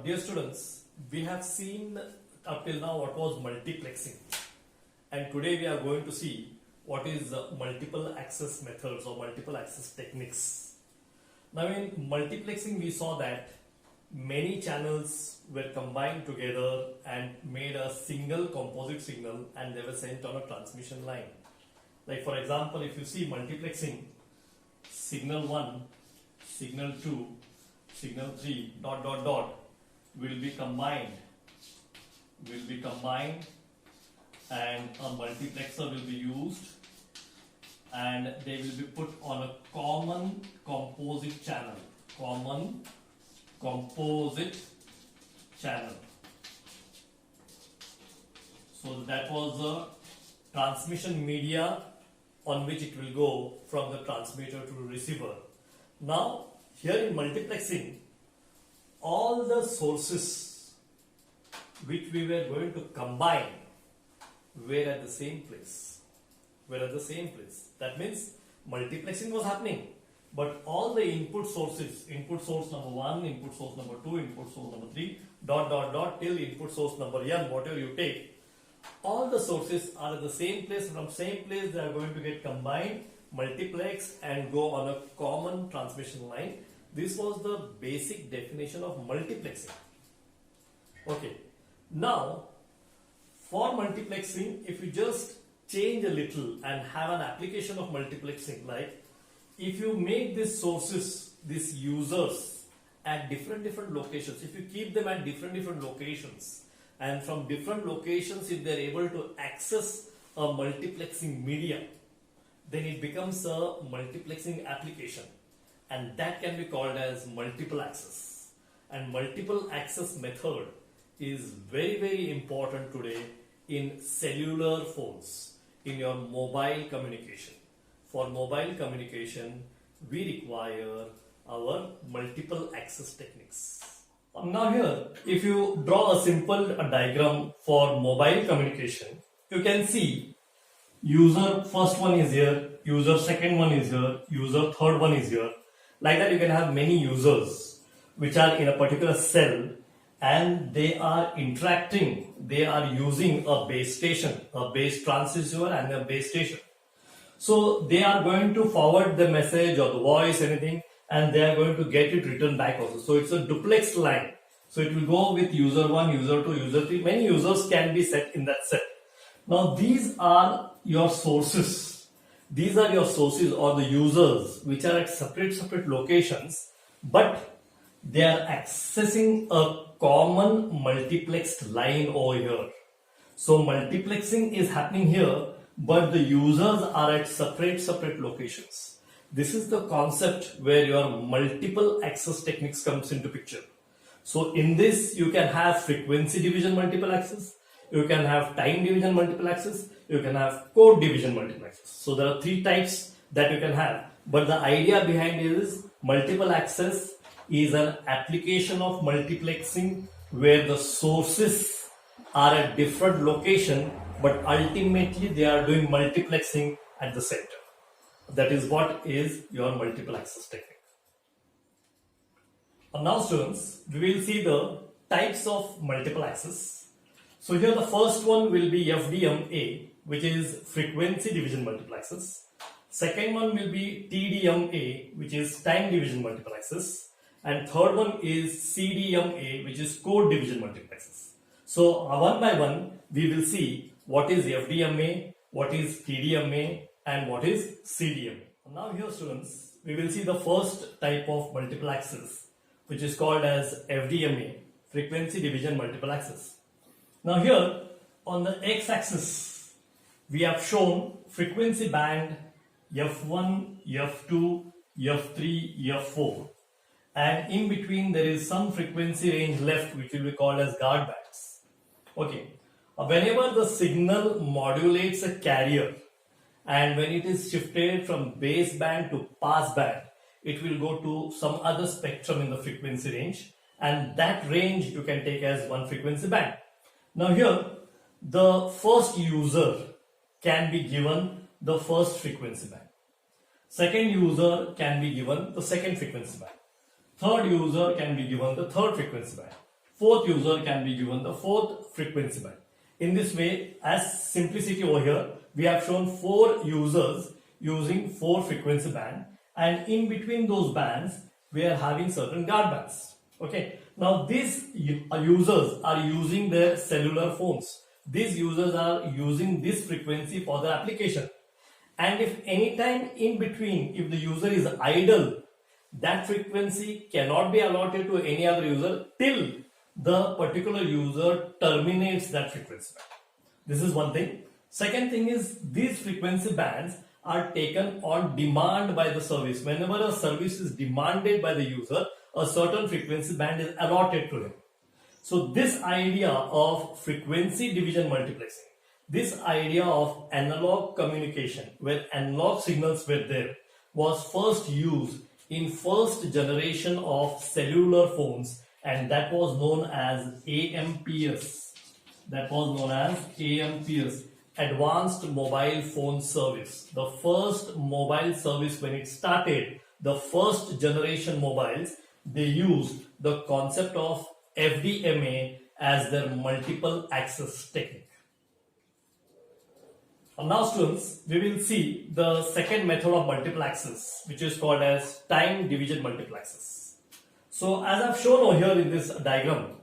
Dear students, we have seen up till now what was multiplexing, and today we are going to see what is multiple access methods or multiple access techniques. Now in multiplexing we saw that many channels were combined together and made a single composite signal and they were sent on a transmission line. Like for example, if you see multiplexing, signal 1, signal 2, signal 3 will be combined and a multiplexer will be used and they will be put on a common composite channel. So that was the transmission media on which it will go from the transmitter to the receiver. Now here in multiplexing, all the sources which we were going to combine were at the same place. That means multiplexing was happening, but all the input sources, input source number 1, input source number 2, input source number 3, till input source number n, whatever you take, all the sources are at the same place. From same place they are going to get combined, multiplexed and go on a common transmission line. This was the basic definition of multiplexing. Okay, now for multiplexing, if you just change a little and have an application of multiplexing, like if you make these sources, these users at different locations, if you keep them at different locations, and from different locations if they are able to access a multiplexing medium, then it becomes a multiplexing application, and that can be called as multiple access. And multiple access method is very important today in cellular phones, in your mobile communication. For mobile communication, we require our multiple access techniques. Now here, if you draw a simple diagram for mobile communication, you can see user first one is here, user second one is here, user third one is here. Like that you can have many users which are in a particular cell and they are interacting, they are using a base station, a base transceiver and a base station. So they are going to forward the message or the voice, anything, and they are going to get it returned back also. So it's a duplex line. So it will go with user 1, user 2, user 3. Many users can be set in that set. Now these are your sources. These are your sources or the users which are at separate locations, but they are accessing a common multiplexed line over here. So multiplexing is happening here, but the users are at separate locations. This is the concept where your multiple access techniques comes into picture. So in this you can have frequency division multiple access, you can have time division multiple access, you can have code division multiple access. So there are 3 types that you can have, but the idea behind it is multiple access is an application of multiplexing where the sources are at different location, but ultimately they are doing multiplexing at the center. That is what is your multiple access technique. Now students, we will see the types of multiple access. So here the first one will be FDMA, which is frequency division multiple access. Second one will be TDMA, which is time division multiple access. And third one is CDMA, which is code division multiple access. So one by one, we will see what is FDMA, what is TDMA, and what is CDMA. Now here students, we will see the first type of multiple access, which is called as FDMA, frequency division multiple access. Now here on the x-axis, we have shown frequency band F1, F2, F3, F4, and in between there is some frequency range left which will be called as guard bands. Okay, whenever the signal modulates a carrier and when it is shifted from base band to pass band, it will go to some other spectrum in the frequency range, and that range you can take as one frequency band. Now here the first user can be given the first frequency band, second user can be given the second frequency band, third user can be given the third frequency band, fourth user can be given the fourth frequency band. In this way, as simplicity over here, we have shown 4 users using 4 frequency band, and in between those bands, we are having certain guard bands. Okay. Now these users are using their cellular phones. These users are using this frequency for their application. And if any time in between, if the user is idle, that frequency cannot be allotted to any other user till the particular user terminates that frequency band. This is one thing. Second thing is, these frequency bands are taken on demand by the service. Whenever a service is demanded by the user, a certain frequency band is allotted to him. So this idea of frequency division multiplexing, this idea of analog communication where analog signals were there, was first used in first generation of cellular phones, and that was known as AMPS. That was known as AMPS, Advanced Mobile Phone Service. The first mobile service, when it started, the first generation mobiles, they used the concept of FDMA as their multiple access technique. Now students, we will see the second method of multiple access, which is called as time division multiple access. So as I've shown over here in this diagram,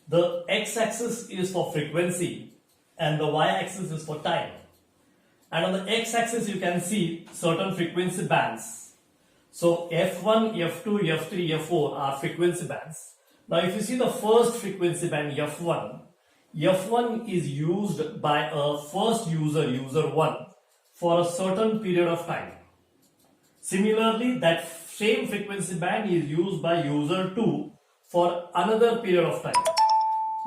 the x-axis is for frequency and the y-axis is for time. And on the x-axis you can see certain frequency bands. So F1, F2, F3, F4 are frequency bands. Now if you see the first frequency band F1, F1 is used by a first user, user 1, for a certain period of time. Similarly, that same frequency band is used by user 2 for another period of time.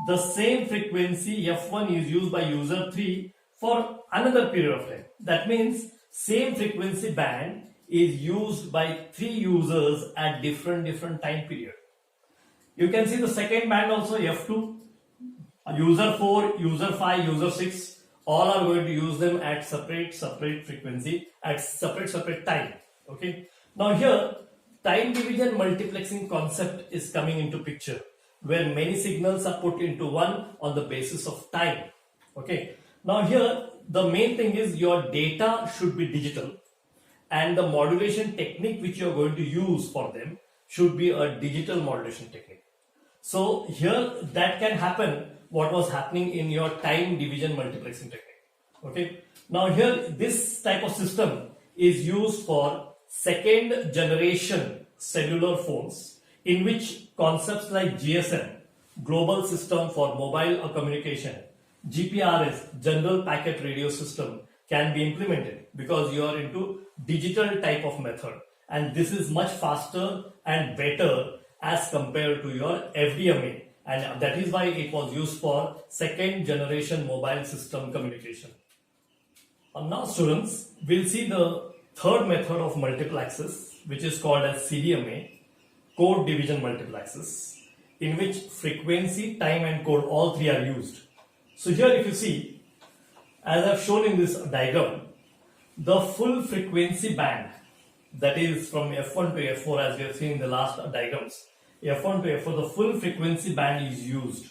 The same frequency F1 is used by user 3 for another period of time. That means same frequency band is used by 3 users at different time period. You can see the second band also, F2, user 4, user 5, user 6, all are going to use them at separate frequency, at separate time. Okay. Now here, time division multiplexing concept is coming into picture, where many signals are put into one on the basis of time. Okay. Now here, the main thing is your data should be digital, and the modulation technique which you are going to use for them should be a digital modulation technique. So here that can happen what was happening in your time division multiplexing technique. Okay. Now here this type of system is used for second generation cellular phones, in which concepts like GSM, Global System for Mobile Communication, GPRS, General Packet Radio System, can be implemented because you are into digital type of method, and this is much faster and better as compared to your FDMA, and that is why it was used for second generation mobile system communication. Now students, we'll see the third method of multiple access, which is called as CDMA, code division multiple access, in which frequency, time and code, all three are used. So here if you see, as I've shown in this diagram, the full frequency band, that is from F1 to F4, as we have seen in the last diagrams, F1 to F4, the full frequency band is used,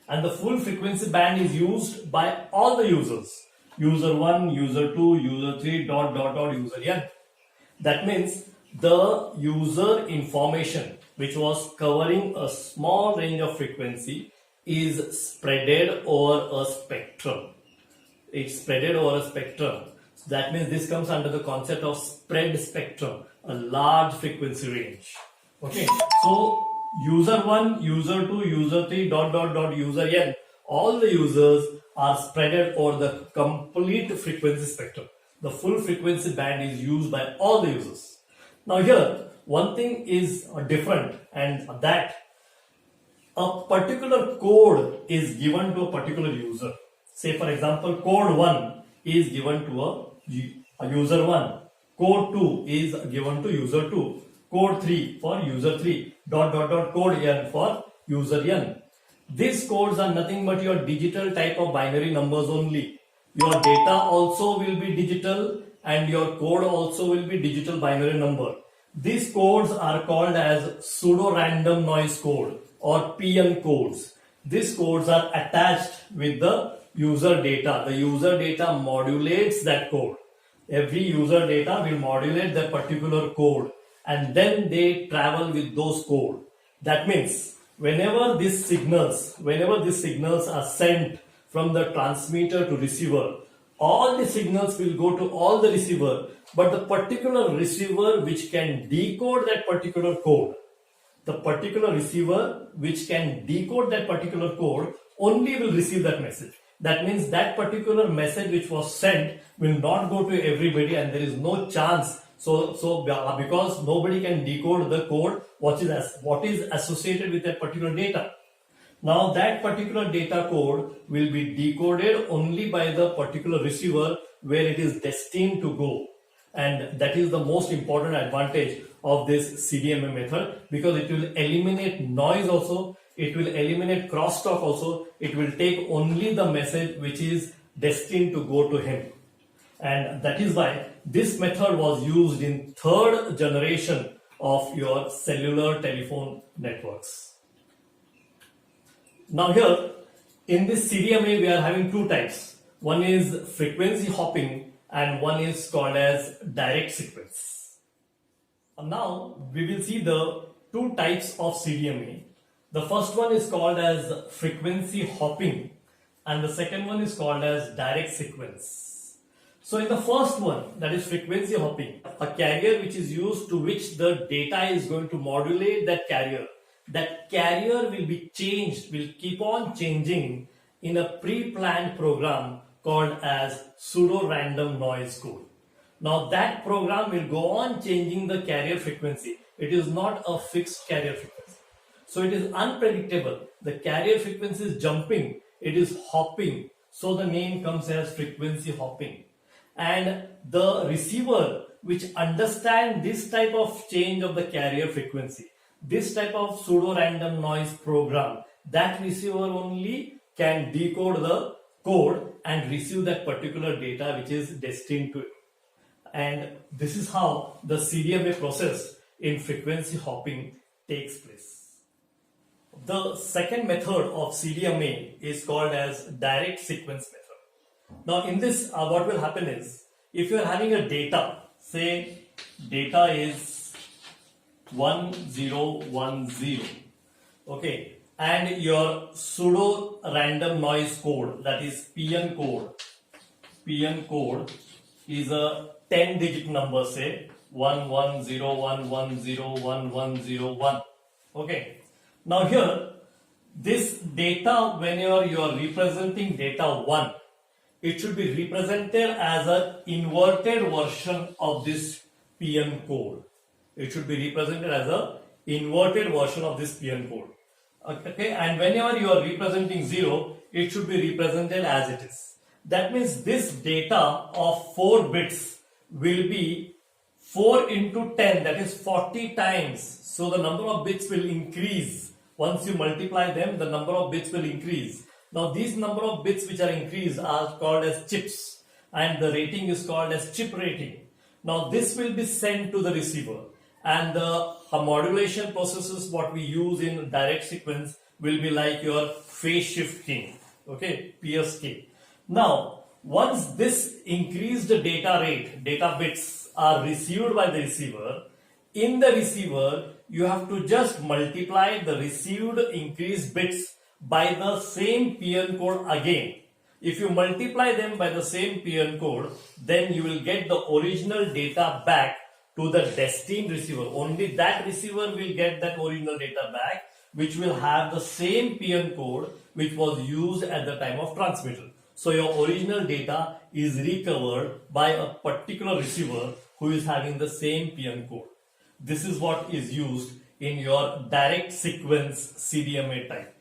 and the full frequency band is used by all the users, user 1, user 2, user 3, user n. That means the user information, which was covering a small range of frequency, is spreaded over a spectrum. It's spreaded over a spectrum. So that means this comes under the concept of spread spectrum, a large frequency range. Okay, so user 1, user 2, user 3, user n, all the users are spreaded over the complete frequency spectrum. The full frequency band is used by all the users. Now here, one thing is different, and that a particular code is given to a particular user. Say for example, code 1 is given to a user 1, code 2 is given to user 2, code 3 for user 3, code n for user n. These codes are nothing but your digital type of binary numbers only. Your data also will be digital and your code also will be digital binary number. These codes are called as pseudo-random noise code or PN codes. These codes are attached with the user data. The user data modulates that code. Every user data will modulate that particular code, and then they travel with those code. That means whenever these signals are sent from the transmitter to receiver, all the signals will go to all the receiver, but the particular receiver which can decode that particular code, the particular receiver which can decode that particular code only will receive that message. That means that particular message which was sent will not go to everybody, and there is no chance. Because nobody can decode the code what is associated with that particular data. Now that particular data code will be decoded only by the particular receiver where it is destined to go. And that is the most important advantage of this CDMA method, because it will eliminate noise also, it will eliminate crosstalk also, it will take only the message which is destined to go to him. And that is why this method was used in third generation of your cellular telephone networks. Now here in this CDMA we are having two types. One is frequency hopping and one is called as direct sequence. Now we will see the two types of CDMA. The first one is called as frequency hopping and the second one is called as direct sequence. So in the first one, that is frequency hopping, a carrier which is used to which the data is going to modulate that carrier will be changed, will keep on changing in a pre-planned program called as pseudo-random noise code. Now that program will go on changing the carrier frequency. It is not a fixed carrier frequency. So it is unpredictable. The carrier frequency is jumping, it is hopping. So the name comes as frequency hopping. And the receiver which understands this type of change of the carrier frequency, this type of pseudo-random noise program, that receiver only can decode the code and receive that particular data which is destined to it. And this is how the CDMA process in frequency hopping takes place. The second method of CDMA is called as direct sequence method. Now in this what will happen is, if you are having a data, say data is 1010, okay, and your pseudo random noise code, that is PN code is a 10-digit number, say 1101101101. Okay, now here this data, whenever you are representing data 1, it should be represented as an inverted version of this PN code. It should be represented as an inverted version of this PN code. Okay, and whenever you are representing 0, it should be represented as it is. That means this data of 4 bits will be 4 into 10, that is 40 times. So the number of bits will increase. Once you multiply them, the number of bits will increase. Now these number of bits which are increased are called as chips, and the rating is called as chip rating. Now this will be sent to the receiver, and the modulation processes what we use in direct sequence will be like your phase shifting, okay, PSK. Now once this increased data rate, data bits are received by the receiver, in the receiver you have to just multiply the received increased bits by the same PN code again. If you multiply them by the same PN code, then you will get the original data back to the destined receiver. Only that receiver will get that original data back, which will have the same PN code which was used at the time of transmittal. So your original data is recovered by a particular receiver who is having the same PN code. This is what is used in your direct sequence CDMA type.